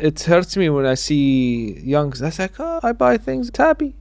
it hurts me when I see youngs. That's like, oh, I buy things, tabby,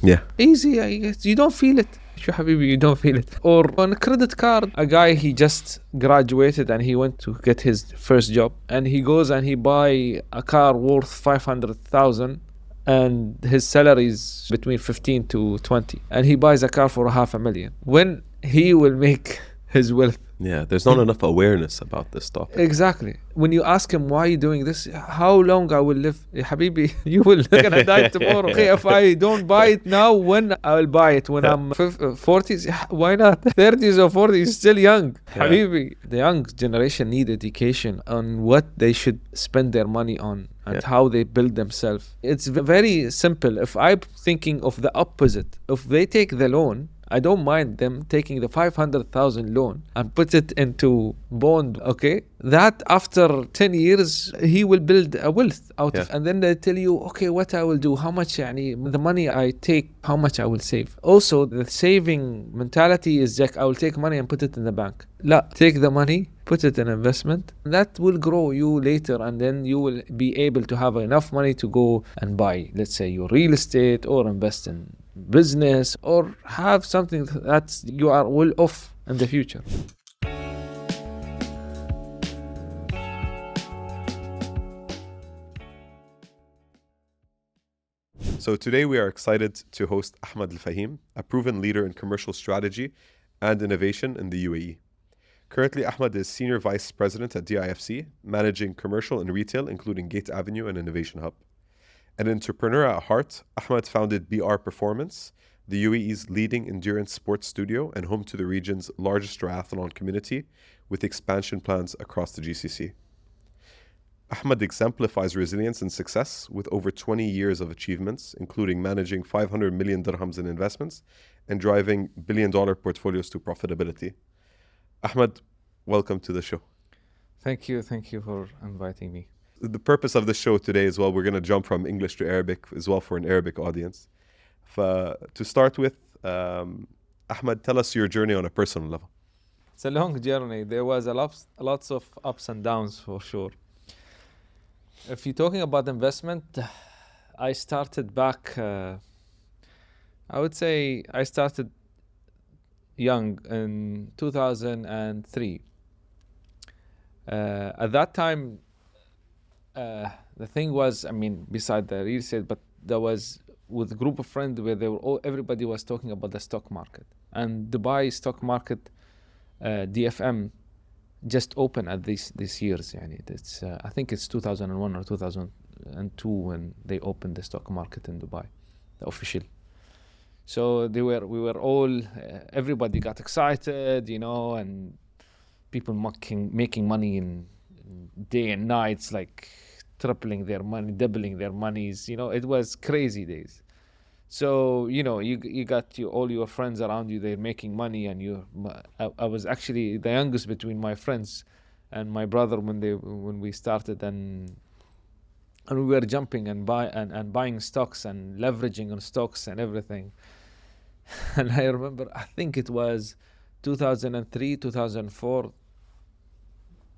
Yeah. easy. I guess you don't feel it. Sure, Habibi, you don't feel it. Or on a credit card, a guy, he just graduated and he went to get his first job, and he goes and he buy a car worth 500,000, and his salary is between 15 to 20, and he buys a car for 500,000. When he will make his wealth? Yeah, there's not enough awareness about this topic. Exactly. When you ask him, why are you doing this? How long I will live? Habibi, you will gonna die tomorrow. Okay, if I don't buy it now, when I will buy it? When I'm 40s? Why not? 30s or 40s, still young. Habibi. The young generation need education on what they should spend their money on and how they build themselves. It's very simple. If I'm thinking of the opposite, if they take the loan, I don't mind them taking the 500,000 loan and put it into bond, okay? That after 10 years, he will build a wealth out of, and then they tell you, okay, what I will do, how much, the money I take, how much I will save. Also, the saving mentality is like, I will take money and put it in the bank. La, take the money, put it in investment. That will grow you later, and then you will be able to have enough money to go and buy, let's say, your real estate or invest in business or have something that you are well off in the future. So today we are excited to host Ahmad Alfahim, a proven leader in commercial strategy and innovation in the UAE. Currently, Ahmad is Senior Vice President at DIFC, managing commercial and retail, including Gate Avenue and Innovation Hub. An entrepreneur at heart, Ahmad founded BR Performance, the UAE's leading endurance sports studio and home to the region's largest triathlon community, with expansion plans across the GCC. Ahmad exemplifies resilience and success with over 20 years of achievements, including managing 500 million dirhams in investments and driving billion-dollar portfolios to profitability. Ahmad, welcome to the show. Thank you for inviting me. The purpose of the show today as well, we're going to jump from English to Arabic as well for an Arabic audience. To start with, Ahmad, tell us your journey on a personal level. It's a long journey. There was lots of ups and downs for sure. If you're talking about investment, I started back, I would say I started young in 2003. At that time, the thing was, beside the real estate, but there was with a group of friends where everybody was talking about the stock market. And Dubai stock market, DFM, just opened at this year's. It's, I think it's 2001 or 2002 when they opened the stock market in Dubai, the official. So we were all, everybody got excited, and people making money in day and nights, like tripling their money, doubling their monies. It was crazy days. So you got all your friends around you, they're making money, and I was actually the youngest between my friends and my brother when we started, and we were jumping and buying stocks and leveraging on stocks and everything. And I remember, I think it was 2003, 2004,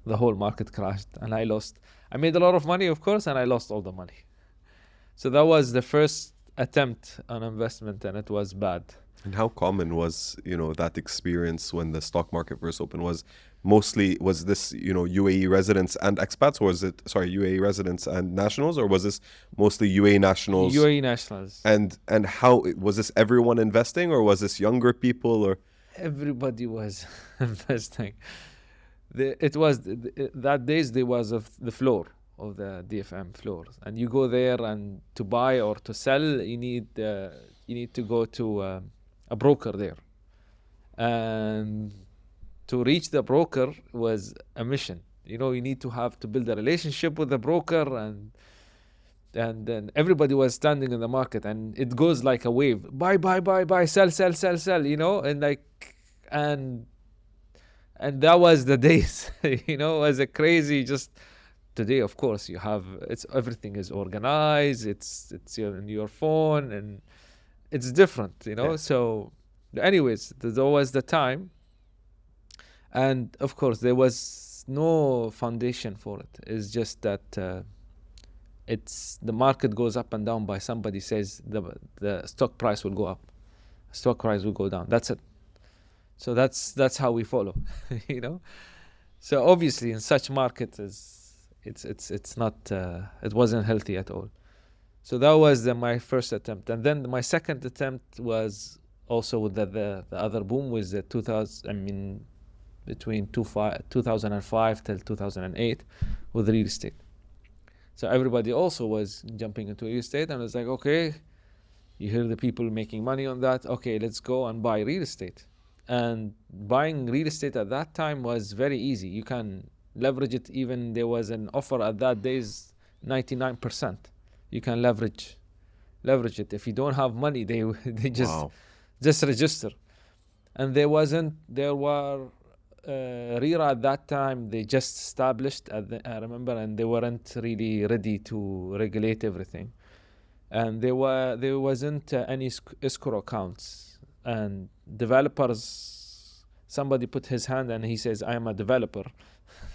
the whole market crashed and I lost. I made a lot of money, of course, and I lost all the money. So that was the first attempt on investment, and it was bad. And how common was, that experience when the stock market first opened? Was this, UAE residents and expats, or was it, UAE residents and nationals, or was this mostly UAE nationals? UAE nationals. And how, was this everyone investing, or was this younger people, or? Everybody was investing. That days there was the floor of the DFM floors, and you go there, and to buy or to sell, you need to go to a broker there, and to reach the broker was a mission. You need to build a relationship with the broker, and then everybody was standing in the market, and it goes like a wave. Buy, sell, and that was the days. It was a crazy. Just today, of course, everything is organized. It's in your phone, and it's different. Yeah. So, anyways, there was the time, and of course there was no foundation for it. It's just that it's the market goes up and down by somebody says the stock price will go up, stock price will go down. That's it. So that's how we follow, you know. So obviously in such markets, it's not it wasn't healthy at all. So that was my first attempt, and then my second attempt was also with the other boom was the 2000. I mean, between 2005 till 2008 with real estate. So everybody also was jumping into real estate, and it's like, okay, you hear the people making money on that. Okay, let's go and buy real estate. And buying real estate at that time was very easy. You can leverage it. Even there was an offer at that days, 99%. You can leverage it. If you don't have money, they Wow. just register. And there were RERA at that time. They just established, I remember, and they weren't really ready to regulate everything. And there wasn't any escrow accounts, and developers, somebody put his hand and he says, I am a developer.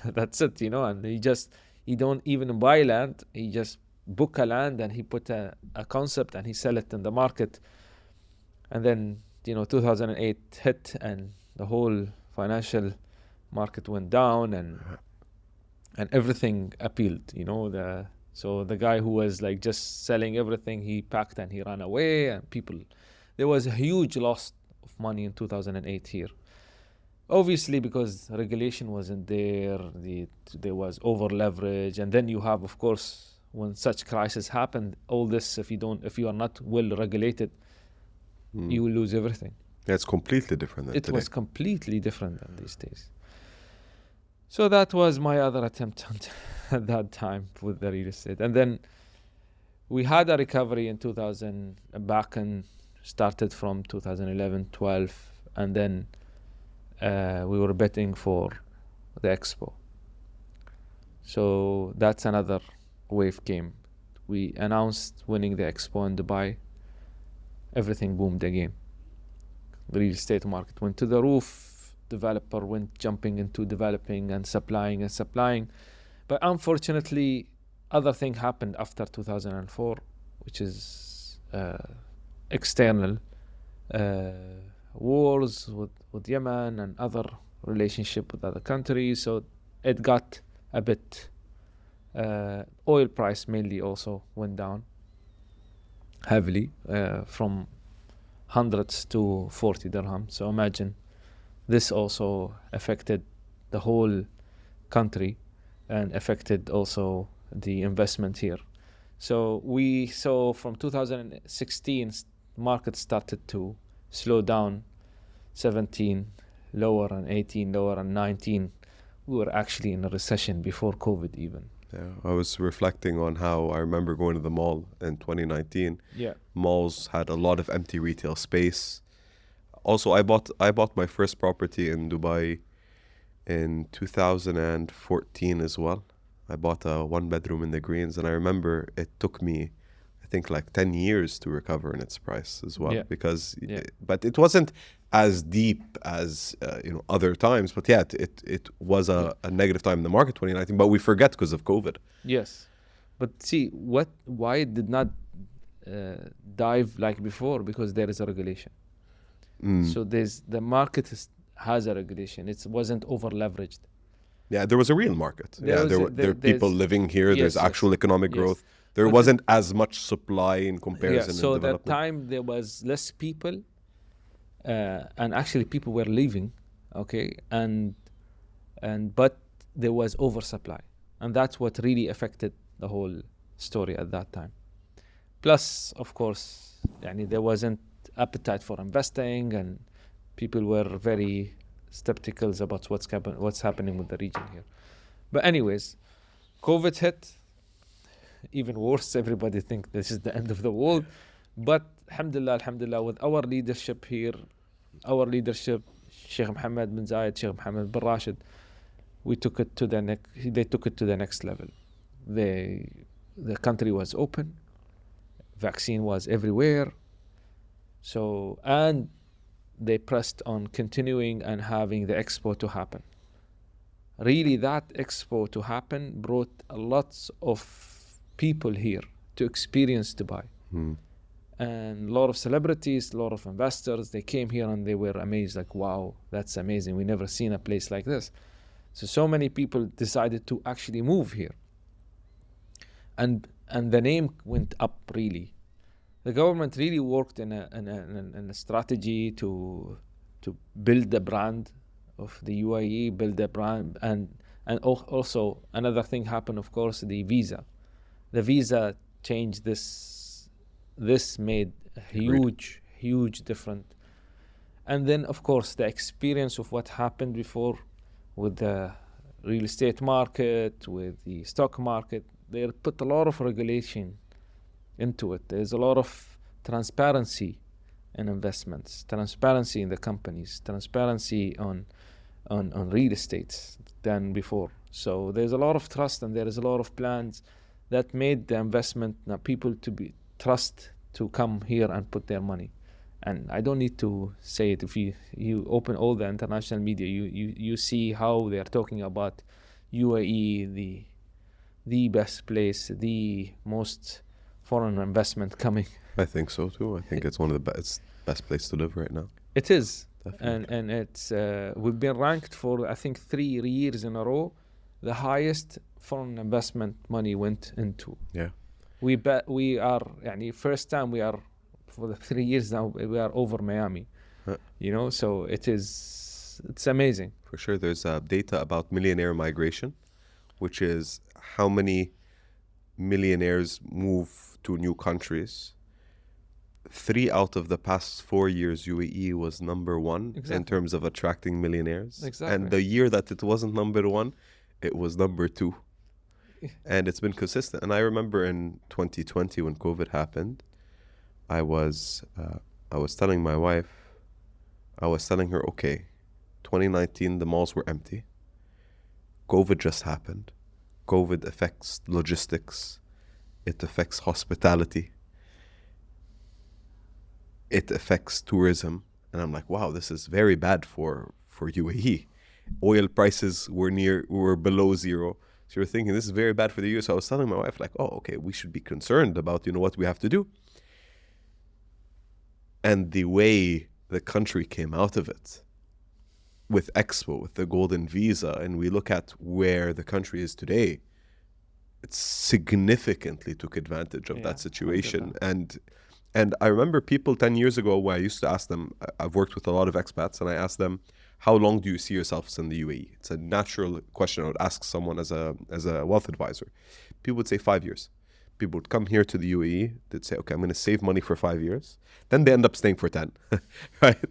That's it, you know. And he don't even buy land, he just book a land, and he put a concept and he sell it in the market. And then, you know, 2008 hit, and the whole financial market went down, and everything appealed, you know. So the guy who was like just selling everything, he packed and he ran away, and there was a huge loss of money in 2008 here. Obviously, because regulation wasn't there, there was over leverage, and then you have, of course, when such crisis happened, all this, if you are not well regulated, you will lose everything. Yeah, it's completely different than It today. was completely different than these days. So that was my other attempt at that time with the real estate. And then we had a recovery in 2000, back and started from 2011, 12, and then we were betting for the expo. So that's another wave came. We announced winning the expo in Dubai. Everything boomed again. The real estate market went to the roof. Developer went jumping into developing and supplying. But unfortunately, other thing happened after 2004, which is external wars with Yemen and other relationship with other countries. So it got a bit, oil price mainly also went down heavily, from hundreds to 40 dirham. So imagine, this also affected the whole country and affected also the investment here. So we saw from 2016, market started to slow down. 17 lower, and 18 lower, and 19 we were actually in a recession before COVID even. Yeah, I was reflecting on how I remember going to the mall in 2019. Yeah. Malls had a lot of empty retail space. Also, I bought my first property in Dubai in 2014 as well. I bought a 1 bedroom in the Greens, and I remember it took me, I think, like 10 years to recover in its price as well. Yeah. Because, Yeah. but it wasn't as deep as other times. But yeah, it was a negative time in the market 2019. But we forget because of COVID. Yes, but see why it did not dive like before, because there is a regulation. So the market has a regulation. It wasn't over leveraged. Yeah, there was a real market. There are people living here. Yes, there's yes, actual economic yes. growth. There But wasn't as much supply in comparison. Yeah, so in that development. time there was less people, and actually people were leaving, okay, and but there was oversupply, and that's what really affected the whole story at that time. Plus, of course, there wasn't appetite for investing, and people were very skeptical about what's happening with the region here. But anyways, COVID hit. Even worse, everybody think this is the end of the world. But alhamdulillah, with our leadership here, Sheikh Mohammed bin Zayed, Sheikh Mohammed bin Rashid, they took it to the next level. The country was open, vaccine was everywhere. So, and they pressed on continuing and having the expo to happen. Really, that expo to happen brought lots of people here to experience Dubai. Mm. And a lot of celebrities, a lot of investors, they came here and they were amazed, like, wow, that's amazing. We never seen a place like this. So many people decided to actually move here. And the name went up really. The government really worked in a strategy to build the brand of the UAE, build the brand, and also another thing happened, of course, the visa. The visa changed this. This made a huge difference. And then, of course, the experience of what happened before with the real estate market, with the stock market, they put a lot of regulation into it. There's a lot of transparency in investments, transparency in the companies, transparency on real estate than before. So there's a lot of trust, and there is a lot of plans that made the investment people to be trust to come here and put their money. And I don't need to say it. If you open all the international media, you see how they are talking about UAE, the best place, the most foreign investment coming. I think so too. I think it's one of the best place to live right now. It is. Definitely. And it's we've been ranked for, I think, 3 years in a row, the highest foreign investment money went into. Yeah. We are, first time we are, for the 3 years now, we are over Miami. So it's amazing. For sure. There's data about millionaire migration, which is how many millionaires move to new countries. 3 out of the past 4 years, UAE was number 1 in terms of attracting millionaires. Exactly. And the year that it wasn't number 1, it was number 2. And it's been consistent. And I remember in 2020 when COVID happened, I was telling my wife, I was telling her, okay, 2019, the malls were empty. COVID just happened. COVID affects logistics. It affects hospitality. It affects tourism. And I'm like, wow, this is very bad for UAE. Oil prices were below zero. So you're thinking this is very bad for the US. So I was telling my wife, like, oh, okay, we should be concerned about, what we have to do. And the way the country came out of it with Expo, with the golden visa, and we look at where the country is today, it significantly took advantage of that situation. And I remember people 10 years ago where I used to ask them, I've worked with a lot of expats, and I asked them, how long do you see yourselves in the UAE? It's a natural question I would ask someone as a wealth advisor. People would say 5 years. People would come here to the UAE, they'd say, okay, I'm going to save money for 5 years. Then they end up staying for 10, right?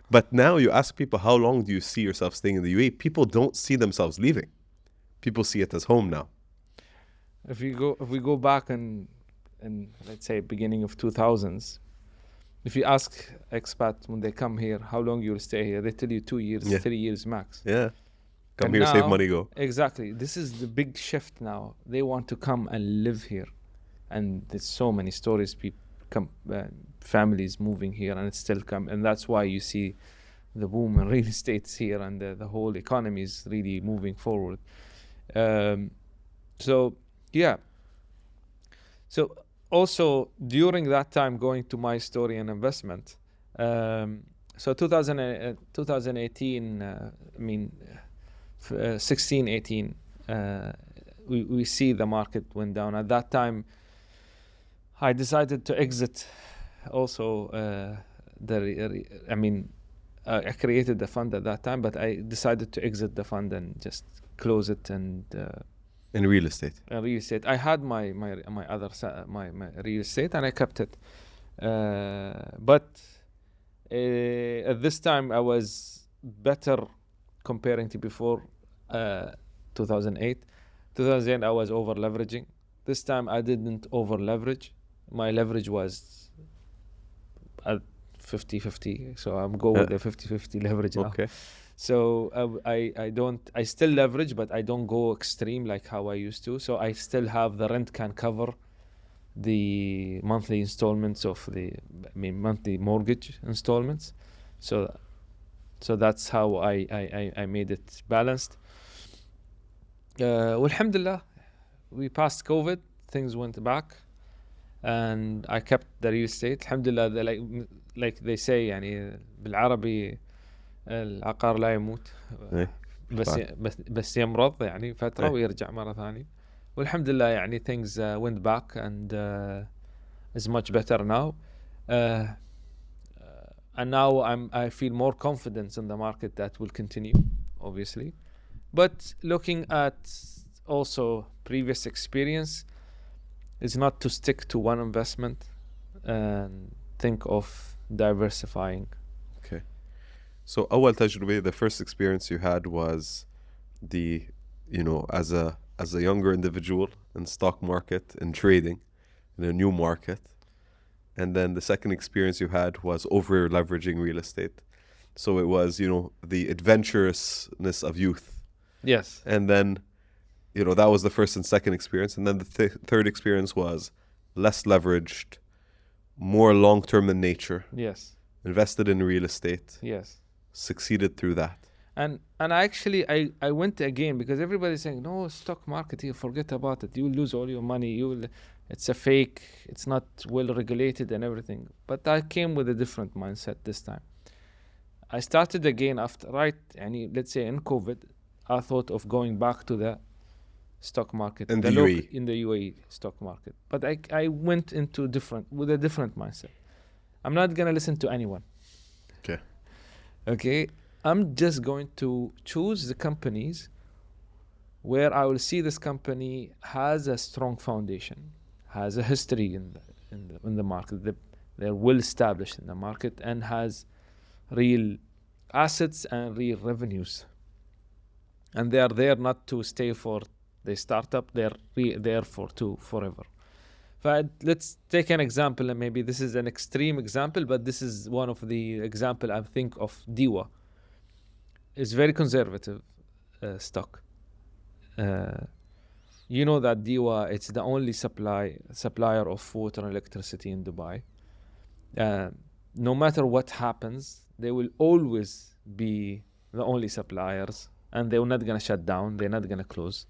But now you ask people, how long do you see yourself staying in the UAE? People don't see themselves leaving. People see it as home now. If we go back in let's say beginning of 2000s, if you ask expats when they come here, how long you'll stay here, they tell you 2 years, 3 years max. Yeah. Come And here, now, save money, go. Exactly. This is the big shift now. They want to come and live here. And there's so many stories, people come, families moving here, and it's still come. And that's why you see the boom in real estate here, and the whole economy is really moving forward. So also during that time, going to my story and investment, so 2018, 16, 18, we see the market went down. At that time, I decided to exit also. I created the fund at that time, but I decided to exit the fund and just close it. And in real estate. Real estate. I had my real estate, and I kept it. But at this time, I was better comparing to before 2008. 2008, I was over leveraging. This time, I didn't over leverage. My leverage was at 50-50. So I'm going with the 50-50 leverage now. Okay. So I still leverage, but I don't go extreme like how I used to. So I still have the rent can cover the monthly installments of monthly mortgage installments. So that's how I made it balanced. Alhamdulillah, we passed COVID. things went back, and I kept the real estate. Alhamdulillah, like they say يعني بالعربي العقار لا يموت إيه. بس يمرض يعني فترة إيه. ويرجع مرة ثانية. والحمد لله يعني things went back and is much better now. And now I feel more confidence in the market that will continue, obviously. But looking at also previous experience is not to stick to one investment and think of diversifying. Okay. So أول تجربة, the first experience you had was the, as a younger individual in stock market and trading in a new market. And then the second experience you had was over leveraging real estate. So it was, the adventurousness of youth. Yes. And then, that was the first and second experience. And then the third experience was less leveraged, more long-term in nature. Yes. Invested in real estate. Yes. Succeeded through that. And actually I went again because everybody's saying, no, stock market here, forget about it. You'll lose all your money. It's a fake. It's not well regulated and everything. But I came with a different mindset this time. I started again after, let's say in COVID, I thought of going back to the stock market. In the UAE. In the UAE stock market. But I went into with a different mindset. I'm not going to listen to anyone. Okay. I'm just going to choose the companies where I will see this company has a strong foundation, has a history in the market. They're well established in the market and has real assets and real revenues. And they are there not to stay for the startup. They're there forever. But let's take an example, and maybe this is an extreme example, but this is one of the example I think of. DIWA is very conservative stock. You know that DIWA, it's the only supplier of water and electricity in Dubai. No matter what happens, they will always be the only suppliers, and they're not going to shut down. They're not going to close,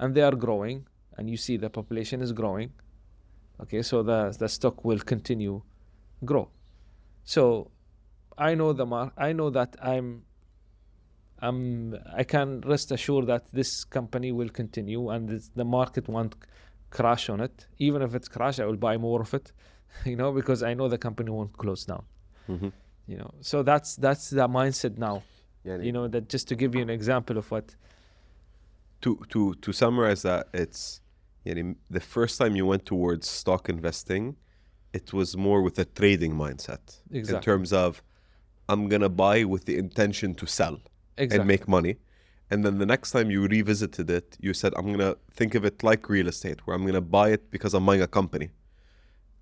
and they are growing. And you see the population is growing. Okay, so the stock will continue grow. So I know I know that I can rest assured that this company will continue, and the market won't crash on it. Even if it's crash, I will buy more of it, because I know the company won't close down. Mm-hmm. So that's the mindset now. Yeah. That just to give you an example of what. To summarize that, it's the first time you went towards stock investing, it was more with a trading mindset. Exactly. In terms of, I'm gonna buy with the intention to sell. Exactly. And make money. And then the next time you revisited it, you said, I'm going to think of it like real estate, where I'm going to buy it because I'm buying a company.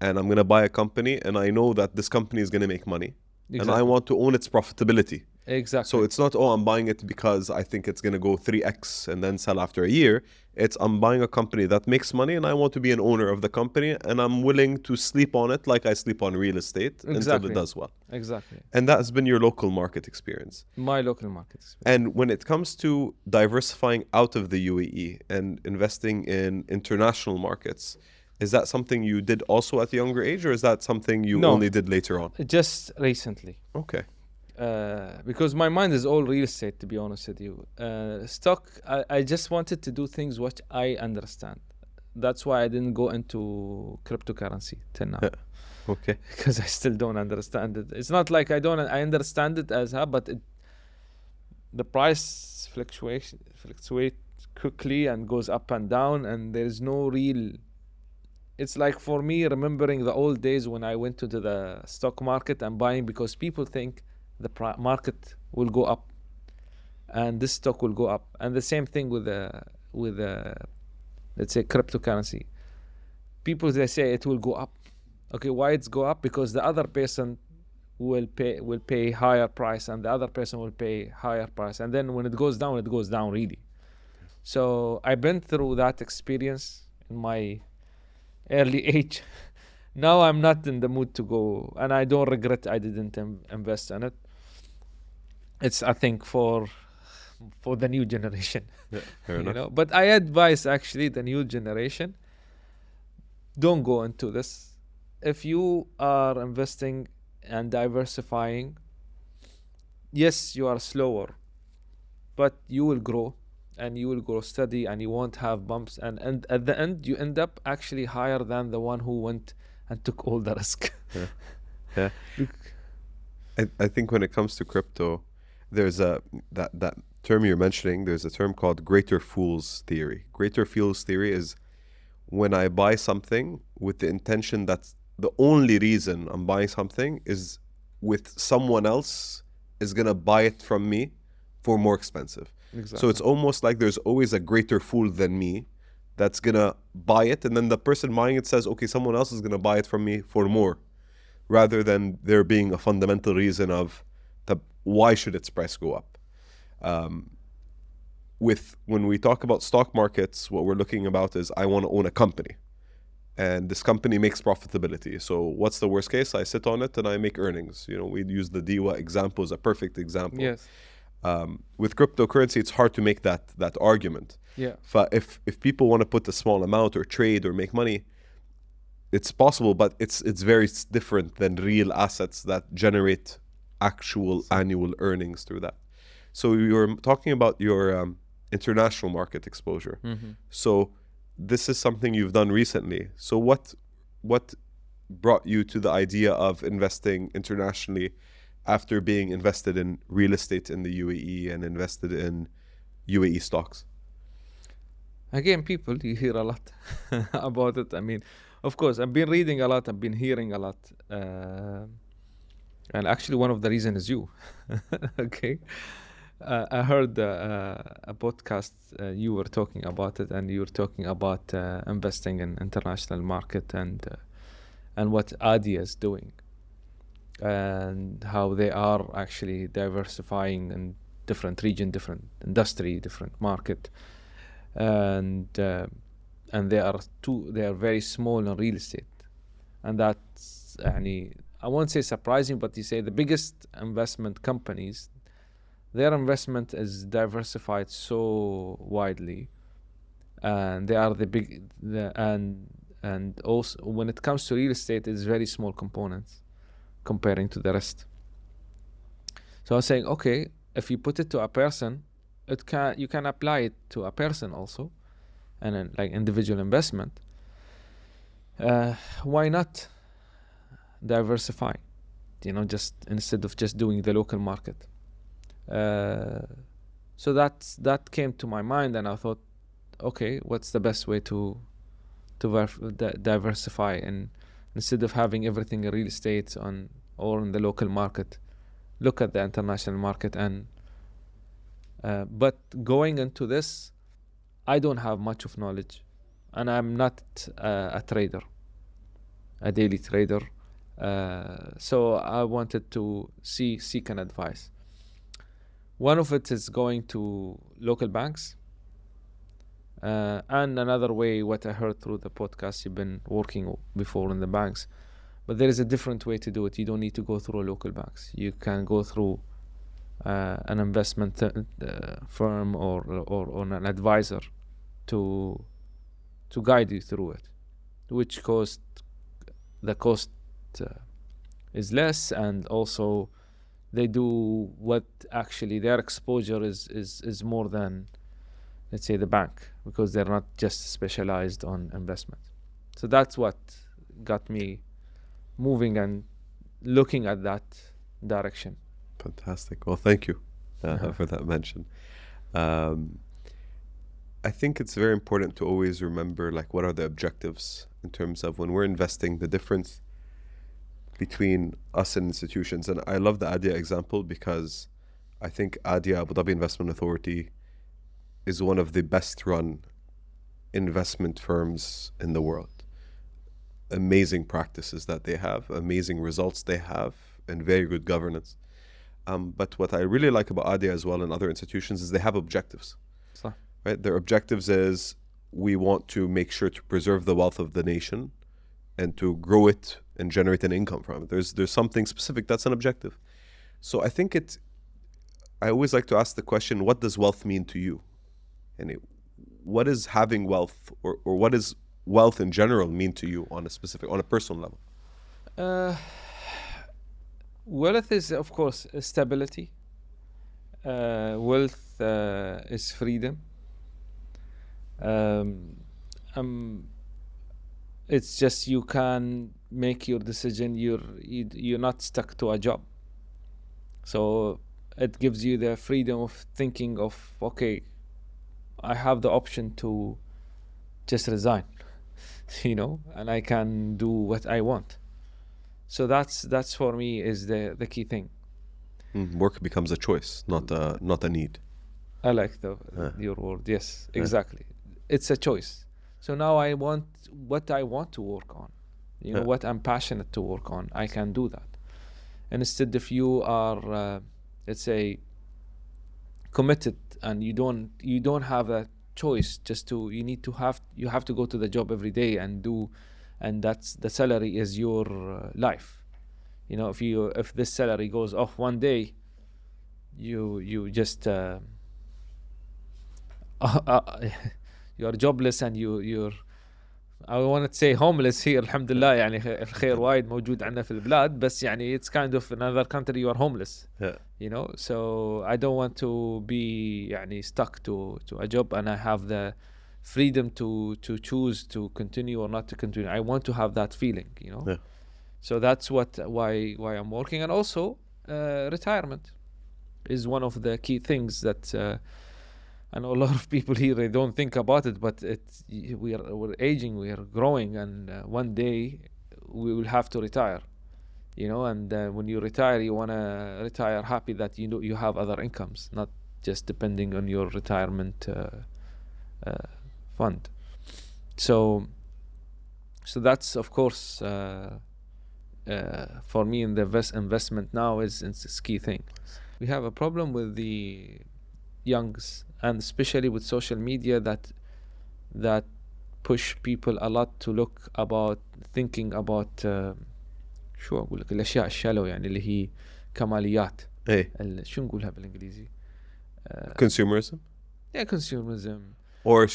And I'm going to buy a company, and I know that this company is going to make money. Exactly. And I want to own its profitability. Exactly. So it's not, I'm buying it because I think it's going to go 3x and then sell after a year. It's, I'm buying a company that makes money, and I want to be an owner of the company, and I'm willing to sleep on it like I sleep on real estate. Exactly. Until it does well. Exactly. And that has been your local market experience. My local market experience. And when it comes to diversifying out of the UAE and investing in international markets, is that something you did also at a younger age, or is that something you only did later on? Just recently. Okay. Because my mind is all real estate, to be honest with you. Stock, I just wanted to do things which I understand. That's why I didn't go into cryptocurrency till now. Okay. Because I still don't understand it. It's not like I understand it as but the price fluctuate quickly and goes up and down, and there's no real. It's like for me remembering the old days when I went to the stock market and buying because people think the market will go up and this stock will go up, and the same thing with let's say cryptocurrency. People, they say it will go up. Okay, why it's go up? Because the other person will pay higher price, and the other person will pay higher price, and then when it goes down really. So I've been through that experience in my early age. Now I'm not in the mood to go, and I don't regret I didn't invest in it. It's, I think, for the new generation. Yeah, fair enough. But I advise actually the new generation don't go into this. If you are investing and diversifying, yes, you are slower, but you will grow, and you will grow steady, and you won't have bumps, and at the end you end up actually higher than the one who went and took all the risk. Yeah. Yeah. I think when it comes to crypto, there's that term you're mentioning, there's a term called greater fool's theory. Greater fool's theory is when I buy something with the intention that the only reason I'm buying something is with someone else is gonna buy it from me for more expensive. So Exactly. it's almost like there's always a greater fool than me that's gonna buy it, and then the person buying it says, okay, someone else is gonna buy it from me for more, rather than there being a fundamental reason of why should its price go up. When we talk about stock markets, what we're looking about is I want to own a company, and this company makes profitability. So what's the worst case? I sit on it and I make earnings. We use the DIWA example as a perfect example. Yes. With cryptocurrency, it's hard to make that argument. Yeah. If people want to put a small amount or trade or make money, it's possible, but it's very different than real assets that generate actual annual earnings through that. So you're talking about your international market exposure. Mm-hmm. So this is something you've done recently. So what brought you to the idea of investing internationally after being invested in real estate in the UAE and invested in UAE stocks? Again, people, you hear a lot about it. I mean, of course, I've been reading a lot, I've been hearing a lot. And actually, one of the reasons is you. Okay. I heard a podcast, you were talking about it, and you were talking about investing in international market and what ADIA is doing, and how they are actually diversifying in different region, different industry, different market, and they are very small in real estate, and that's I won't say surprising, but you say the biggest investment companies, their investment is diversified so widely, and they are and also when it comes to real estate, it's very small components comparing to the rest. So I was saying, okay, if you put it to a person, you can apply it to a person also, and then like individual investment. Why not diversify? Just instead of just doing the local market. So that came to my mind, and I thought, okay, what's the best way to diversify, and instead of having everything in real estate or in the local market, look at the international market. And but going into this, I don't have much of knowledge, and I'm not a trader, a daily trader. So I wanted to seek an advice. One of it is going to local banks, and another way, what I heard through the podcast, you've been working before in the banks, but there is a different way to do it. You don't need to go through local banks. You can go through an investment firm or an advisor to guide you through it, which the cost is less, and also they do what actually their exposure is more than, let's say, the bank, because they're not just specialized on investment. So that's what got me moving and looking at that direction. Fantastic. Well, thank you for that mention. I think it's very important to always remember, like, what are the objectives in terms of when we're investing, the difference between us and institutions. And I love the ADIA example because I think ADIA, Abu Dhabi Investment Authority, is one of the best run investment firms in the world. Amazing practices that they have, amazing results they have, and very good governance. But what I really like about ADIA as well and other institutions is they have objectives. So. Right? Their objectives is, we want to make sure to preserve the wealth of the nation and to grow it and generate an income from it. There's something specific that's an objective. So I think I always like to ask the question, what does wealth mean to you? And what is having wealth, or what is wealth in general mean to you on a personal level? Wealth is, of course, stability. Wealth is freedom. It's just you can make your decision. You're not stuck to a job. So it gives you the freedom of thinking of, okay, I have the option to just resign, and I can do what I want. So that's for me is the key thing. Work becomes a choice, not a need. I like your word. Yes, exactly. It's a choice. So now I want what I want to work on. What I'm passionate to work on. I can do that. And instead, if you are, let's say, committed and you don't have a choice, you have to go to the job every day and that's the salary is your life. If this salary goes off one day, you just you're jobless and you're I want to say homeless here. Alhamdulillah, يعني الخير وايد موجود عندنا في البلاد, بس يعني it's kind of another country you are homeless. So I don't want to be يعني stuck to a job, and I have the freedom to choose to continue or not to continue. I want to have that feeling, So that's why I'm working. And also retirement is one of the key things that I know a lot of people here, they don't think about it, but we're aging, we are growing, and one day we will have to retire, and when you retire, you want to retire happy that you have other incomes, not just depending on your retirement fund. So that's, of course, for me in the investment now is key thing. We have a problem with the youngs, and especially with social media that push people a lot to look about thinking about شو اقول لك الاشياء الشالو يعني اللي هي كماليات. شو نقولها بالانجليزي؟ Consumerism. Yeah, consumerism. Or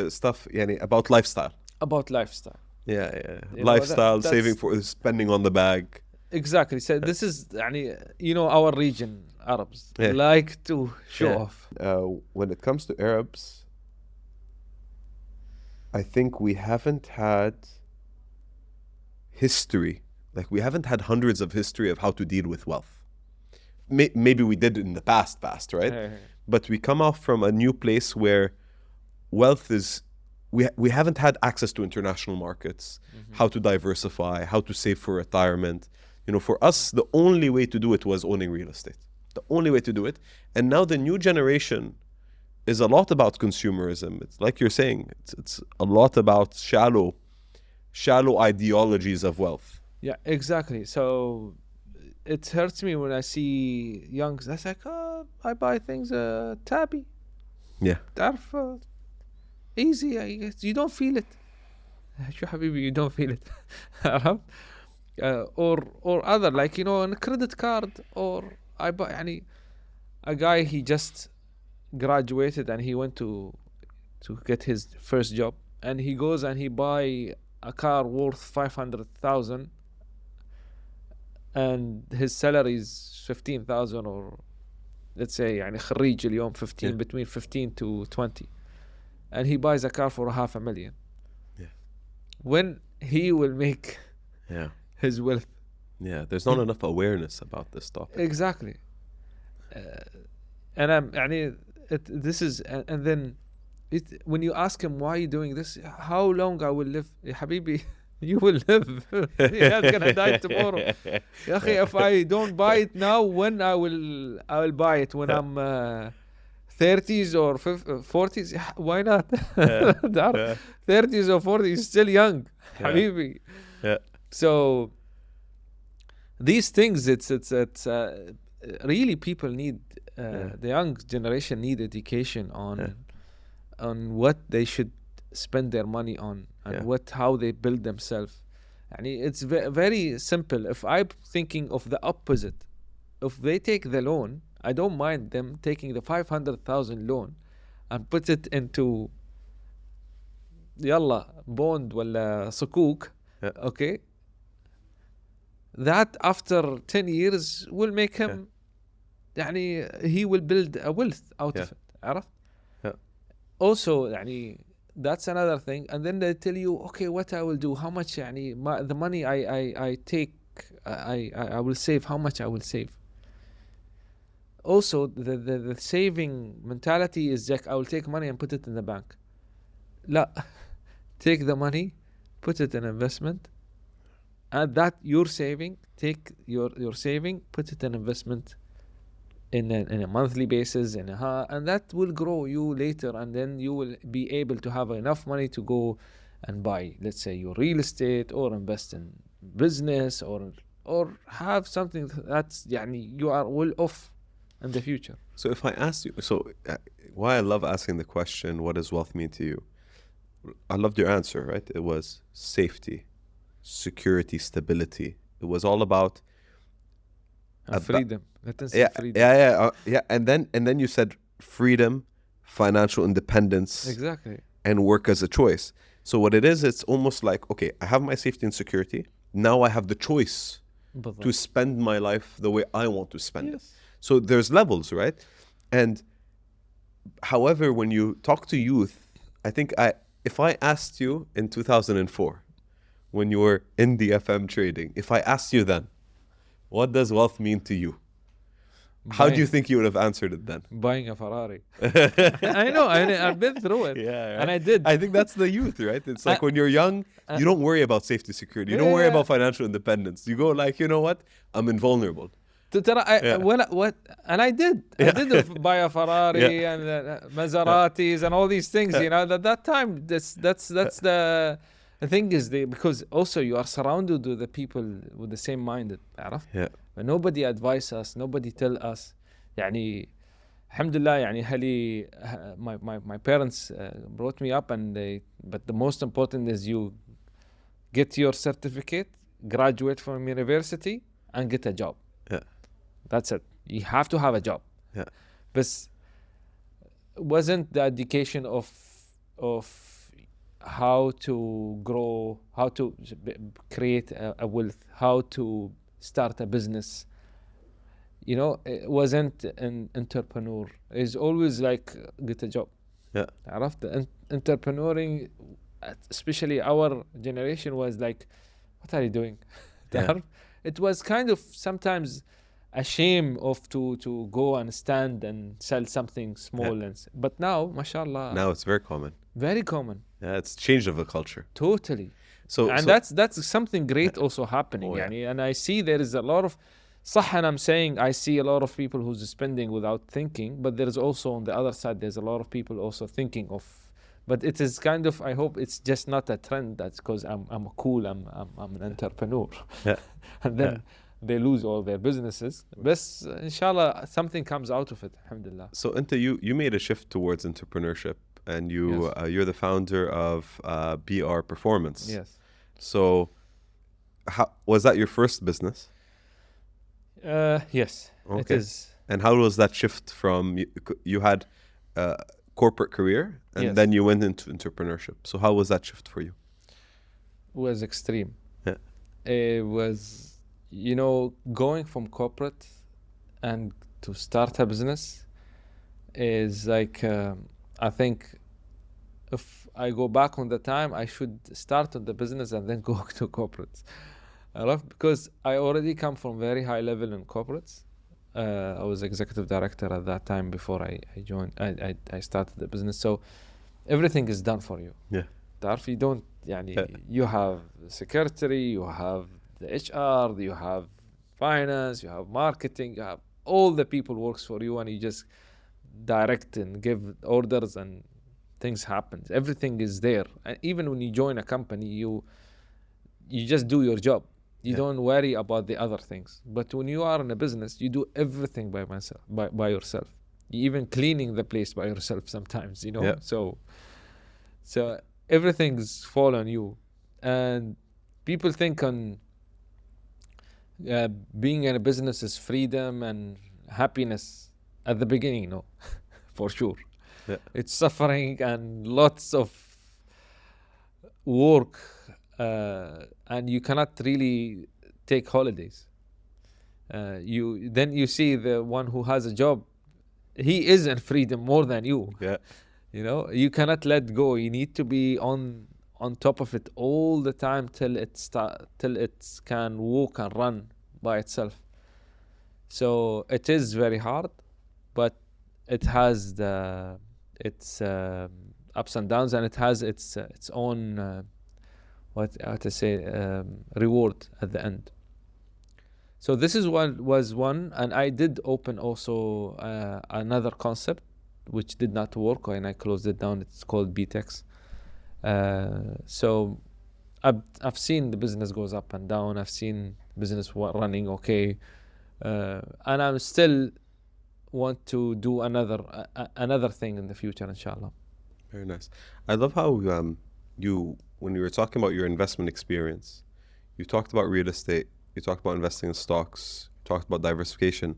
stuff يعني about lifestyle. About lifestyle. Yeah. Lifestyle, saving for spending on the bag. Exactly. So this is يعني our region, Arabs like to show off. When it comes to Arabs, I think we haven't had history. Like, we haven't had hundreds of history of how to deal with wealth. Maybe we did in the past, right? But we come off from a new place where wealth is, we haven't had access to international markets, how to diversify, how to save for retirement. For us, the only way to do it was owning real estate. The only way to do it. And now the new generation is a lot about consumerism. It's like you're saying, it's a lot about shallow ideologies of wealth. Yeah, exactly. So it hurts me when I see youngs. That's like, I buy things tabby. Yeah. تعرف, easy. You don't feel it. شو حبيبي, you don't feel it. or other, like, on a credit card, or I buy يعني a guy, he just graduated and he went to get his first job, and he goes and he buy a car worth 500,000, and his salary is 15,000, or let's say يعني خريج اليوم 15, between 15 to 20, and he buys a car for $500,000. When he will make his wealth. There's not enough awareness about this topic. Exactly. And this is, and then when you ask him, why are you doing this, how long I will live, يا حبيبي, you will live. You're not gonna die tomorrow. يا أخي, if I don't buy it now, when I will buy it when I'm 30s or 40s. Why not? 30s or 40s, still young, حبيبي. So these things, it's really, people need the young generation need education on what they should spend their money on, and how they build themselves. And it's very simple. If I'm thinking of the opposite, if they take the loan, I don't mind them taking the 500,000 loan and put it into يلا bond ولا صكوك, Yeah. okay, that after 10 years will make him يعني he will build a wealth out of it. عرفت? Yeah. Also يعني that's another thing, and then they tell you okay what I will do, how much يعني the money I take, I will save, how much I will save. Also the saving mentality is like I will take money and put it in the bank. لا, take the money, put it in investment, and that you're saving, take your saving, put it in investment in a monthly basis, and that will grow you later, and then you will be able to have enough money to go and buy, let's say, your real estate, or invest in business, or have something that's يعني you are well off in the future. So if I asked you, why I love asking the question, what does wealth mean to you? I loved your answer, right? It was safety, security, stability. It was all about freedom. Let us say yeah, freedom. yeah. And then you said freedom, financial independence, Exactly. and work as a choice. So what it is, it's almost like, okay, I have my safety and security. Now I have the choice to spend my life the way I want to spend it. So there's levels, right? And however, when you talk to youth, I think if I asked you in 2004, when you were in the FM trading, if I asked you then, what does wealth mean to you? How do you think you would have answered it then? Buying a Ferrari. I know, I've been through it. Yeah, right? And I did. I think that's the youth, right? It's like when you're young, you don't worry about safety, security. You don't worry about financial independence. You go like, you know what? I'm invulnerable. And I did. I did buy a Ferrari and Maseratis and all these things. You know, at that time, that's the thing is because also you are surrounded with the people with the same minded. عرفت? Yeah. But nobody advise us, nobody tell us. يعني الحمد لله يعني هلي my parents brought me up, but the most important is you get your certificate, graduate from university, and get a job. Yeah. That's it. You have to have a job. Yeah. But wasn't the education of how to grow, how to create a wealth, how to start a business. You know, it wasn't an entrepreneur. It's always like get a job. Yeah. عرفت? Entrepreneuring, especially our generation, was like, what are you doing? Yeah. It was kind of sometimes a shame of to go and stand and sell something small. But now, mashallah. Now it's very common. Very common. Yeah, it's changed of a culture. Totally. So that's something great also happening. Oh, yeah. يعني, and I see there is a lot of صح, and I'm saying I see a lot of people who's spending without thinking, but there's also on the other side there's a lot of people also thinking of, but it is kind of, I hope it's just not a trend that's because I'm cool, I'm an entrepreneur. Yeah. And then they lose all their businesses. But inshallah something comes out of it, alhamdulillah. So Inta, you made a shift towards entrepreneurship, and you're the founder of BR Performance. Yes. So how was that your first business? Yes, Okay. it is. And how was that shift from you had a corporate career and then you went into entrepreneurship? So how was that shift for you? It was extreme. Yeah. It was, going from corporate and to start a business is like, I think if I go back on the time, I should start on the business and then go to corporates. Because I already come from very high level in corporates. I was executive director at that time before I joined. I started the business. So everything is done for you. Yeah. تعرف, you don't you have secretary, you have the HR, you have finance, you have marketing, you have all the people works for you, and you just direct and give orders and things happen. Everything is there. And even when you join a company, you just do your job. You don't worry about the other things. But when you are in a business, you do everything by yourself. You even cleaning the place by yourself sometimes, Yeah. So everything's fall on you. And people think on being in a business is freedom and happiness at the beginning. No, for sure. Yeah. It's suffering and lots of work, and you cannot really take holidays. You see the one who has a job, he is in freedom more than you. Yeah. You know, you cannot let go. You need to be on top of it all the time till it can walk and run by itself. So it is very hard, but it has its ups and downs, and it has its own what how to say reward at the end. So this is what was one, and I did open also another concept which did not work, and I closed it down. It's called BTEX. So I've seen the business goes up and down. I've seen business running okay, and I'm still want to do another thing in the future, inshallah. Very nice. I love how you, when you were talking about your investment experience, you talked about real estate, you talked about investing in stocks, you talked about diversification,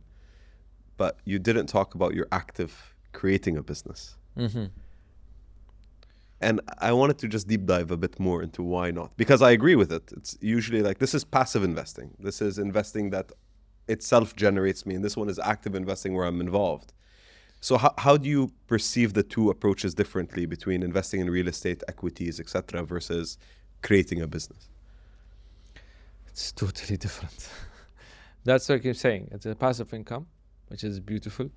but you didn't talk about your active creating a business. Mm-hmm. And I wanted to just deep dive a bit more into why not. Because I agree with it. It's usually like, this is passive investing. This is investing that itself generates me. And this one is active investing where I'm involved. So how do you perceive the two approaches differently between investing in real estate, equities, etc., versus creating a business? It's totally different. That's what you're saying. It's a passive income, which is beautiful,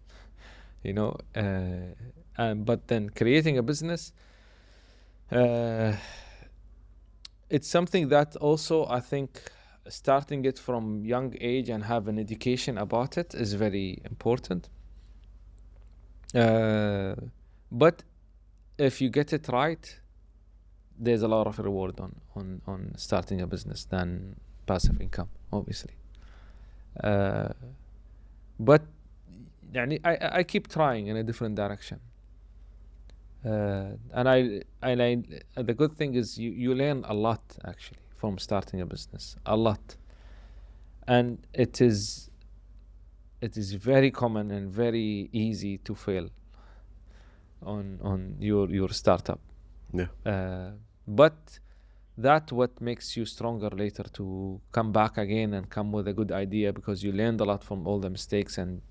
you know. But then creating a business, it's something that also I think starting it from young age and have an education about it is very important. But if you get it right, there's a lot of reward on starting a business than passive income, obviously. But يعني I keep trying in a different direction. And the good thing is you learn a lot actually from starting a business, a lot. And it is very common and very easy to fail on your startup. Yeah. But that what makes you stronger later to come back again and come with a good idea, because you learned a lot from all the mistakes and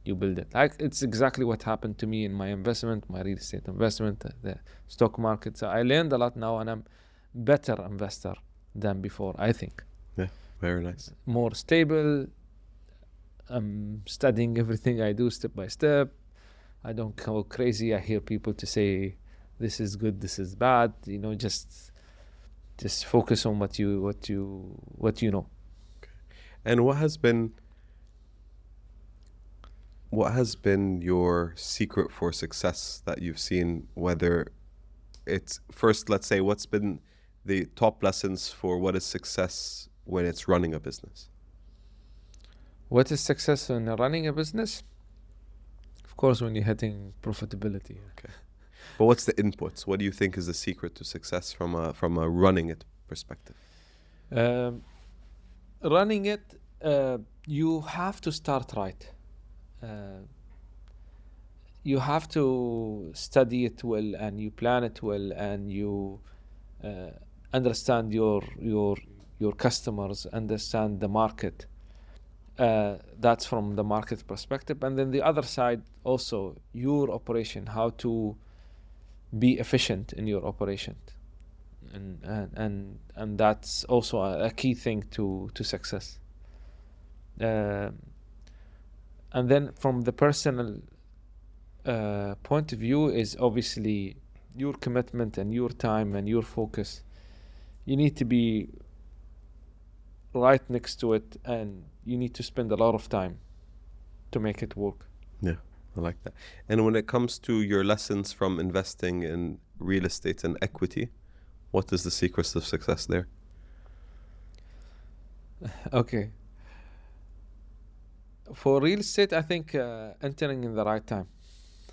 you build it. Like it's exactly what happened to me in my investment, my real estate investment, the stock market. So I learned a lot now, and I'm better investor than before, I think. Yeah, very nice. More stable. I'm studying everything I do step by step. I don't go crazy. I hear people to say this is good, this is bad. You know, just focus on what you know. Okay. And what has been your secret for success that you've seen? Whether it's first, let's say, what's been the top lessons for what is success when it's running a business? What is success in running a business? Of course, when you're hitting profitability. Okay. But what's the inputs? What do you think is the secret to success from a running it perspective? Running it, you have to start right. You have to study it well, and you plan it well, and you understand your customers, understand the market. That's from the market perspective. And then the other side also, your operation, how to be efficient in your operation, and that's also a key thing to success. And then from the personal point of view is obviously your commitment and your time and your focus. You need to be right next to it, and you need to spend a lot of time to make it work. Yeah, I like that. And when it comes to your lessons from investing in real estate and equity, what is the secret of success there? Okay. For real estate, I think entering in the right time.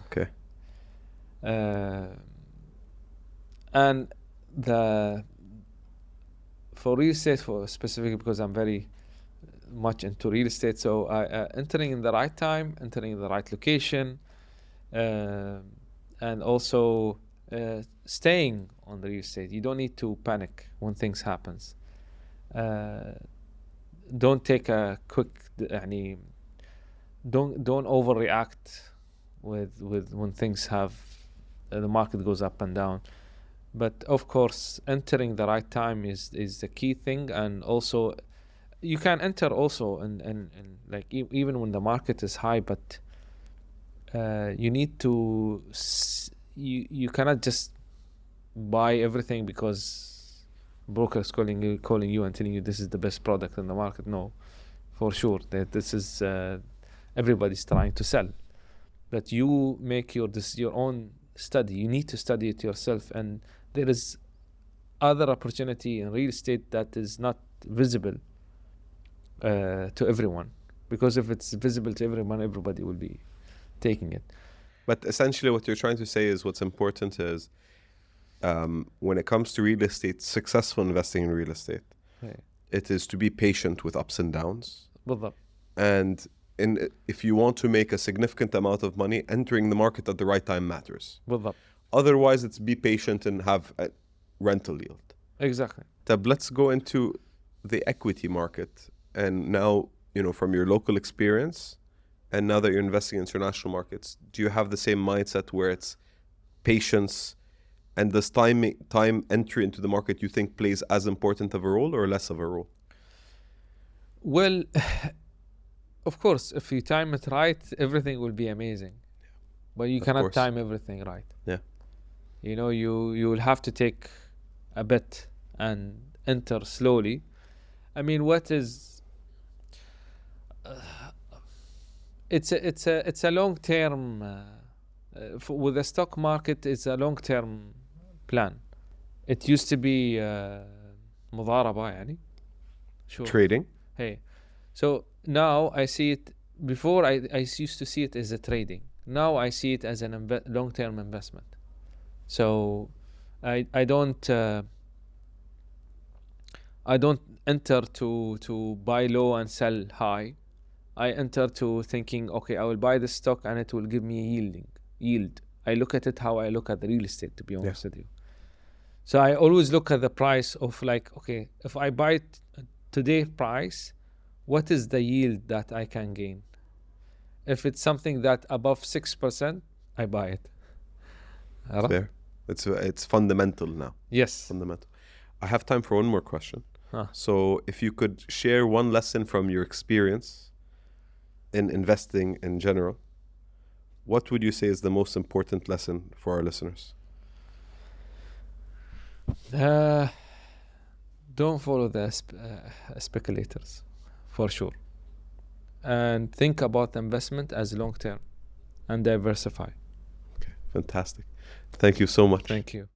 Okay. And for real estate, for specifically because I'm very much into real estate, so entering in the right time, entering in the right location, and also staying on the real estate. You don't need to panic when things happens. Don't take a quick يعني don't overreact with when things have the market goes up and down. But of course, entering the right time is the key thing. And also, you can enter also in like even when the market is high, but you need to you cannot just buy everything because brokers calling you and telling you this is the best product in the market. No, for sure that this is everybody's trying to sell, but you make your own study. You need to study it yourself, and there is other opportunity in real estate that is not visible to everyone, because if it's visible to everyone, everybody will be taking it. But essentially what you're trying to say is what's important is when it comes to real estate, successful investing in real estate, it is to be patient with ups and downs. بالضبط. And if you want to make a significant amount of money, entering the market at the right time matters. بالضبط. Otherwise, it's be patient and have a rental yield. Exactly. Tab, let's go into the equity market. And now, from your local experience, and now that you're investing in international markets, do you have the same mindset where it's patience, and does time entry into the market you think plays as important of a role or less of a role? Well, of course, if you time it right, everything will be amazing. But you cannot time everything right. Yeah. You will have to take a bet and enter slowly. I mean, what is it's a long term with the stock market. It's a long term plan. It used to be مضاربة يعني. Sure. Trading. Hey, so now I see it. Before I used to see it as a trading. Now I see it as an long term investment. So I don't enter to buy low and sell high. I enter to thinking, okay, I will buy this stock and it will give me yield. I look at it how I look at the real estate, to be honest with you. So I always look at the price of like, okay, if I buy it today price, what is the yield that I can gain? If it's something that above 6%, I buy it. Fair. It's fundamental now. Yes. Fundamental. I have time for one more question. So if you could share one lesson from your experience in investing in general, what would you say is the most important lesson for our listeners? Don't follow the speculators, for sure. And think about investment as long term and diversify. Okay, fantastic. Thank you so much. Thank you.